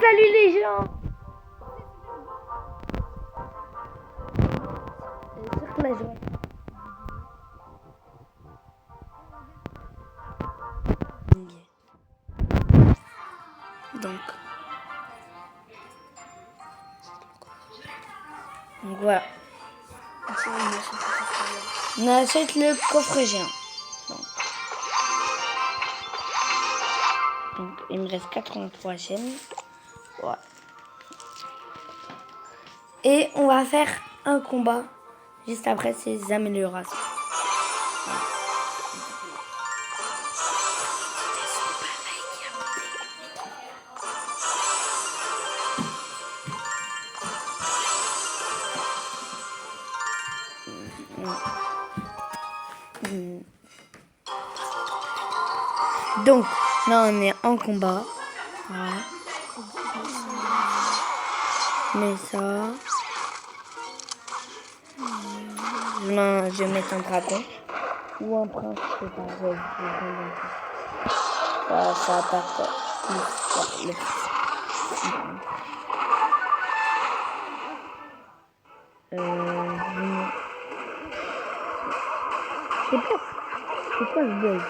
Salut les gens. Sur la joie. Donc voilà. On achète le coffre géant. Donc il me reste 83 chaînes. Voilà. Et on va faire un combat juste après ces améliorations. Donc là on est en combat. Voilà. Mais ça. Je vais mettre un dragon. Ou un prince, je sais pas. Ça attaque plus le prince. C'est quoi le bug?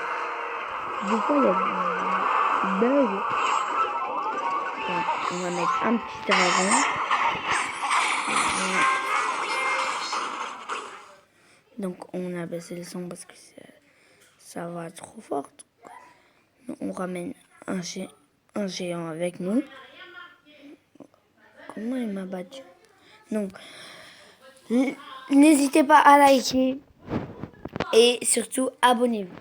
Des fois il y a un bug. Donc, on va mettre un petit dragon. Donc on a baissé le son parce que ça va trop fort. Donc, on ramène un géant avec nous. Comment il m'a battu? Donc n'hésitez pas à liker et surtout abonnez-vous.